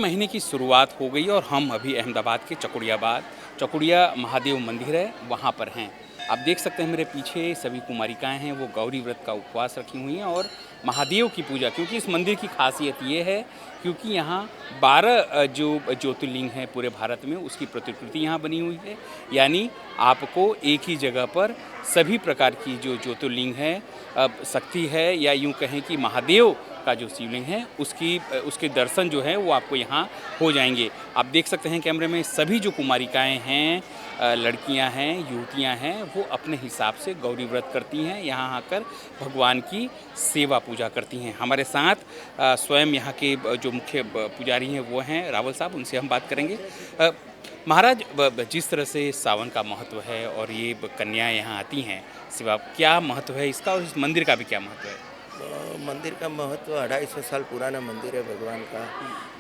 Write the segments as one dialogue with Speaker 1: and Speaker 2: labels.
Speaker 1: महीने की शुरुआत हो गई और हम अभी अहमदाबाद के चकुड़िया महादेव मंदिर है वहाँ पर हैं। आप देख सकते हैं मेरे पीछे सभी कुमारिकाएं हैं, वो गौरी व्रत का उपवास रखी हुई हैं और महादेव की पूजा, क्योंकि इस मंदिर की खासियत ये है क्योंकि यहाँ 12 जो ज्योतिर्लिंग हैं पूरे भारत में उसकी प्रतिकृति यहाँ बनी हुई है। यानी आपको एक ही जगह पर सभी प्रकार की जो ज्योतिर्लिंग है, शक्ति है या यूँ कहें कि महादेव का जो शिवलिंग है उसके दर्शन जो है वो आपको यहाँ हो जाएंगे। आप देख सकते हैं कैमरे में सभी जो कुमारिकाएं हैं, लड़कियां हैं, युवतियां हैं, वो अपने हिसाब से गौरी व्रत करती हैं, यहाँ आकर भगवान की सेवा पूजा करती हैं। हमारे साथ स्वयं यहाँ के जो मुख्य पुजारी हैं वो हैं रावल साहब, उनसे हम बात करेंगे। महाराज, जिस तरह से सावन का महत्व है और ये कन्याएं यहाँ आती हैं सेवा, क्या महत्व है इसका और इस मंदिर का भी क्या महत्व है?
Speaker 2: मंदिर का महत्व 250 साल पुराना मंदिर है भगवान का।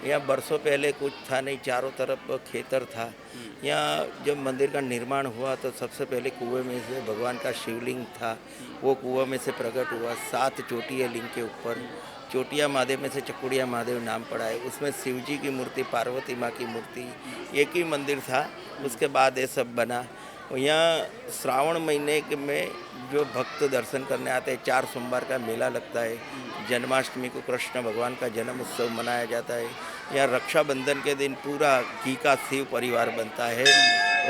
Speaker 2: यहाँ बरसों पहले कुछ था नहीं, चारों तरफ खेतर था। यहाँ जब मंदिर का निर्माण हुआ तो सबसे पहले कुएं में से भगवान का शिवलिंग था, वो कुएं में से प्रकट हुआ। 7 चोटी है लिंग के ऊपर। चोटिया महादेव में से चकुड़िया महादेव नाम पड़ा है। उसमें शिव जी की मूर्ति, पार्वती माँ की मूर्ति, एक ही मंदिर था। उसके बाद ये सब बना। यहाँ श्रावण महीने में जो भक्त दर्शन करने आते हैं, 4 सोमवार का मेला लगता है। जन्माष्टमी को कृष्ण भगवान का जन्म उत्सव मनाया जाता है। यहाँ रक्षाबंधन के दिन पूरा घी का शिव परिवार बनता है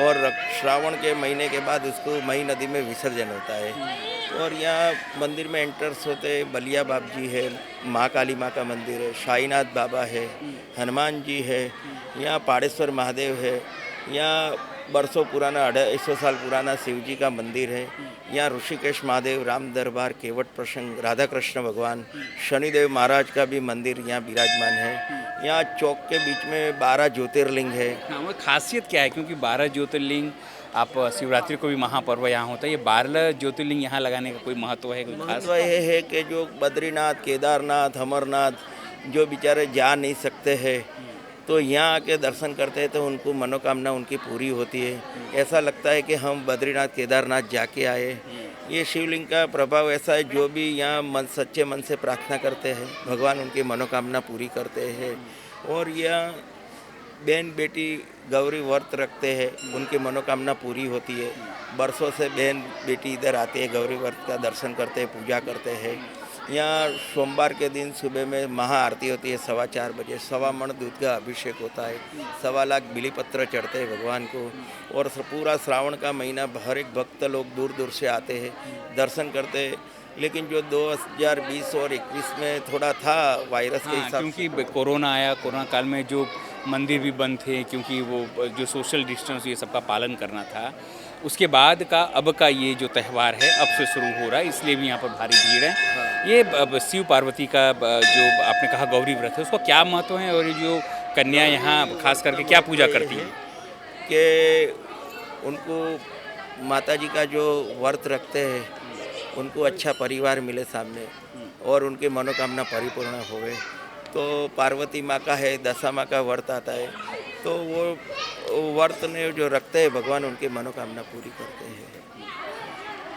Speaker 2: और श्रावण के महीने के बाद उसको मई नदी में विसर्जन होता है। और यहाँ मंदिर में एंटर्स होते हैं। बलिया बाप जी है, माँ काली माँ का मंदिर है, साईनाथ बाबा है, हनुमान जी है, यहाँ पाड़ेश्वर महादेव है, यहाँ बरसों पुराना 250 साल पुराना शिव जी का मंदिर है। यहाँ ऋषिकेश महादेव, राम दरबार, केवट प्रसंग, राधा कृष्ण भगवान, शनिदेव महाराज का भी मंदिर यहाँ विराजमान है। यहाँ चौक के बीच में 12 ज्योतिर्लिंग है।
Speaker 1: हाँ, वो खासियत क्या है? क्योंकि 12 ज्योतिर्लिंग, आप शिवरात्रि को भी महापर्व यहाँ होता है, ये 12 ज्योतिर्लिंग यहाँ लगाने का कोई महत्व है? कोई खास
Speaker 2: महत्व ये है कि जो बद्रीनाथ, केदारनाथ, अमरनाथ जो बेचारे जा नहीं सकते हैं तो यहाँ आके दर्शन करते हैं तो उनको मनोकामना उनकी पूरी होती है। ऐसा लगता है कि हम बद्रीनाथ केदारनाथ जाके आए। ये शिवलिंग का प्रभाव ऐसा है, जो भी यहाँ सच्चे मन से प्रार्थना करते हैं भगवान उनकी मनोकामना पूरी करते हैं। और यहाँ बहन बेटी गौरी व्रत रखते हैं, उनकी मनोकामना पूरी होती है। बरसों से बहन बेटी इधर आते हैं, गौरी व्रत का दर्शन करते हैं, पूजा करते हैं। यहाँ सोमवार के दिन सुबह में महाआरती होती है 4:15 बजे। 1.25 मण दूध का अभिषेक होता है, 1.25 लाख बिलीपत्र चढ़ते हैं भगवान को। और पूरा श्रावण का महीना हर एक भक्त लोग दूर दूर से आते हैं, दर्शन करते हैं। लेकिन जो 2020 और 21 में थोड़ा था वायरस के हिसाब से,
Speaker 1: क्योंकि कोरोना आया, कोरोना काल में जो मंदिर भी बंद थे, क्योंकि वो जो सोशल डिस्टेंस ये सबका पालन करना था, उसके बाद का अब का ये जो त्यौहार है अब से शुरू हो रहा है, इसलिए भी यहाँ पर भारी भीड़ है।
Speaker 2: हाँ।
Speaker 1: ये शिव पार्वती का जो आपने कहा गौरी व्रत है, उसको क्या महत्व है और ये जो कन्या यहाँ खास करके क्या पूजा करती हैं?
Speaker 2: कि उनको माता जी का जो व्रत रखते हैं उनको अच्छा परिवार मिले सामने और उनकी मनोकामना परिपूर्ण होवे। तो पार्वती माँ का है, दशा माँ का व्रत आता है, तो वो व्रत ने जो रखते हैं भगवान उनकी मनोकामना पूरी करते हैं।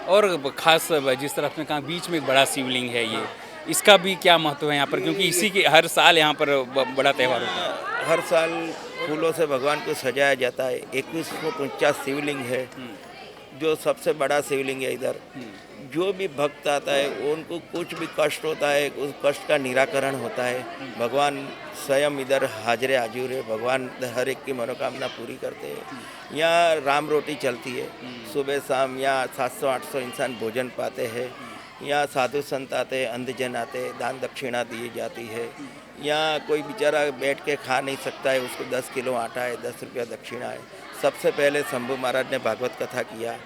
Speaker 1: और खास जिस तरह आपने कहा बीच में एक बड़ा शिवलिंग है, ये इसका भी क्या महत्व है यहाँ पर? क्योंकि इसी के हर साल यहाँ पर बड़ा त्यौहार होता है।
Speaker 2: हर साल फूलों से भगवान को सजाया जाता है। 2149 शिवलिंग है, जो सबसे बड़ा शिवलिंग है इधर। जो भी भक्त आता है उनको कुछ भी कष्ट होता है, उस कष्ट का निराकरण होता है। भगवान स्वयं इधर हाजिर हाजिर है, भगवान हर एक की मनोकामना पूरी करते हैं। यहाँ राम रोटी चलती है सुबह शाम। यहाँ 700-800 इंसान भोजन पाते हैं। यहाँ साधु संत आते हैं, अंधजन आते हैं, दान दक्षिणा दी जाती है। यहाँ कोई बेचारा बैठ के खा नहीं सकता है, उसको 10 किलो आटा है, 10 रुपया दक्षिणा है। सबसे पहले शंभू महाराज ने भागवत कथा किया।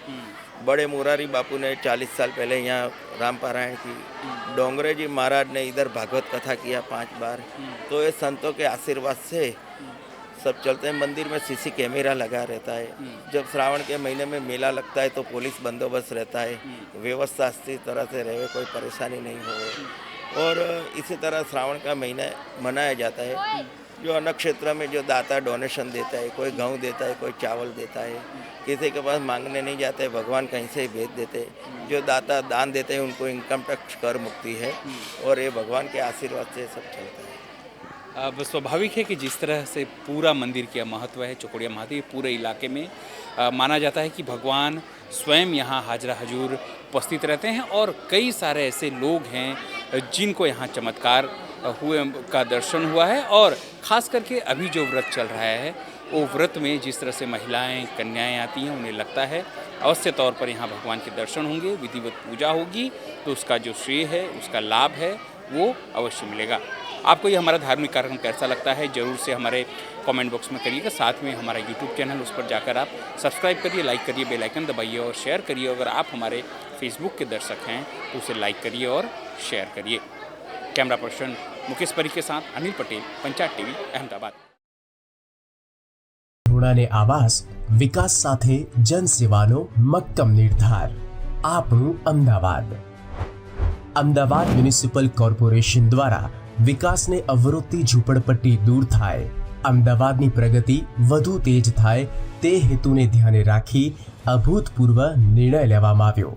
Speaker 2: बड़े मुरारी बापू ने 40 साल पहले यहाँ राम पारायण की। डोंगरे जी महाराज ने इधर भागवत कथा किया 5 बार। तो ये संतों के आशीर्वाद से सब चलते हैं। मंदिर में सीसी कैमरा लगा रहता है। जब श्रावण के महीने में मेला लगता है तो पुलिस बंदोबस्त रहता है, व्यवस्था अच्छी तरह से रहे, कोई परेशानी नहीं हो। और इसी तरह श्रावण का महीना मनाया जाता है। जो अन्न क्षेत्र में जो दाता डोनेशन देता है, कोई गेहूँ देता है, कोई चावल देता है, किसी के पास मांगने नहीं जाते, भगवान कहीं से ही भेज देते। जो दाता दान देते हैं उनको इनकम टैक्स कर मुक्ति है और ये भगवान के आशीर्वाद से सब चलता है।
Speaker 1: अब स्वाभाविक है कि जिस तरह से पूरा मंदिर का महत्व है चौकुड़िया महादेव, पूरे इलाके में माना जाता है कि भगवान स्वयं यहाँ हाजरा हजूर उपस्थित रहते हैं और कई सारे ऐसे लोग हैं जिनको यहाँ चमत्कार हुए का दर्शन हुआ है। और ख़ास करके अभी जो व्रत चल रहा है वो व्रत में जिस तरह से महिलाएं कन्याएं आती हैं, उन्हें लगता है अवश्य तौर पर यहाँ भगवान के दर्शन होंगे, विधिवत पूजा होगी, तो उसका जो श्रेय है, उसका लाभ है, वो अवश्य मिलेगा। आपको ये हमारा धार्मिक कार्यक्रम कैसा लगता है ज़रूर से हमारे कमेंट बॉक्स में करिएगा। साथ में हमारा यूट्यूब चैनल, उस पर जाकर आप सब्सक्राइब करिए, लाइक करिए, बेल आइकन दबाइए और शेयर करिए। अगर आप हमारे फेसबुक के दर्शक हैं तो उसे लाइक करिए और शेयर करिए। कैमरा पर्सन मुकेश परी के साथ अनिल पटेल, पंचायत टीवी, अहमदाबाद।
Speaker 3: ધોરણે આવાસ વિકાસ સાથે જનસેવાનો મક્કમ નિર્ધાર આપણું અમદાવાદ અમદાવાદ મ્યુનિસિપલ કોર્પોરેશન દ્વારા વિકાસને અવરોધતી ઝૂંપડપટ્ટી દૂર થાય, અમદાવાદની પ્રગતિ વધુ તેજ થાય તે હેતુને ધ્યાને રાખી અભૂતપૂર્વ નિર્ણય લેવામાં આવ્યો।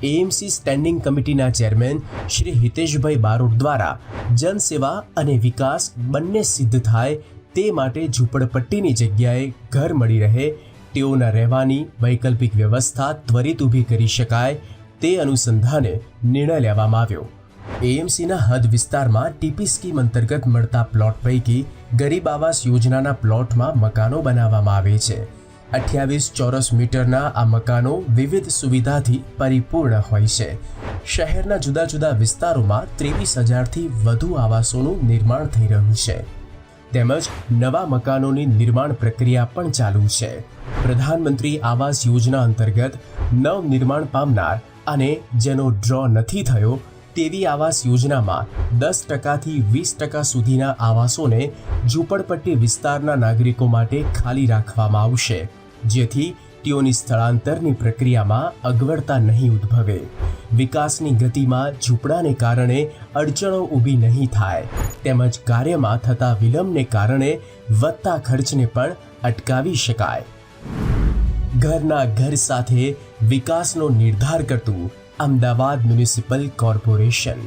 Speaker 3: એએમસી સ્ટેન્ડિંગ કમિટીના ચેરમેન શ્રી હિતેશભાઈ બારોટ દ્વારા જનસેવા અને વિકાસ બંને સિદ્ધ થાય તે માટે ઝૂંપડપટ્ટીની જગ્યાએ ઘર મળી રહે, તેઓના રહેવાની વૈકલ્પિક વ્યવસ્થા ત્વરિત ઊભી કરી શકાય તે અનુસંધાને નિર્ણય લેવામાં આવ્યો। એએમસીના હદ વિસ્તારમાં ટીપી સ્કીમ અંતર્ગત મળતા પ્લોટ પૈકી ગરીબ આવાસ યોજનાના પ્લોટમાં મકાનો બનાવવામાં આવે છે। 28 ચોરસ મીટરના આ મકાનો વિવિધ સુવિધાથી પરિપૂર્ણ હોય છે। શહેરના જુદા જુદા વિસ્તારોમાં 23,000થી વધુ આવાસોનું निर्माण થઈ રહ્યું છે, તેમજ નવા મકાનોની નિર્માણ પ્રક્રિયા પણ ચાલુ છે। પ્રધાનમંત્રી આવાસ યોજના અંતર્ગત નવ નિર્માણ પામનાર અને જેનો ડ્રો નથી થયો તેવી આવાસ યોજનામાં 10%થી 20% સુધીના આવાસોને ઝૂંપડપટ્ટી વિસ્તારના નાગરિકો માટે ખાલી રાખવામાં આવશે, જેથી તેઓની સ્થળાંતરની પ્રક્રિયામાં અગવડતા નહીં ઉદ્ભવે। વિકાસની ગતિમાં ઝૂંપડાને કારણે અડચણો ઊભી નહીં થાય, તેમજ કાર્યમાં થતા વિલંબને કારણે વધતા ખર્ચને પણ અટકાવી શકાય। ઘરના ઘર સાથે વિકાસનો નિર્ધાર કરતું અમદાવાદ મ્યુનિસિપલ કોર્પોરેશન।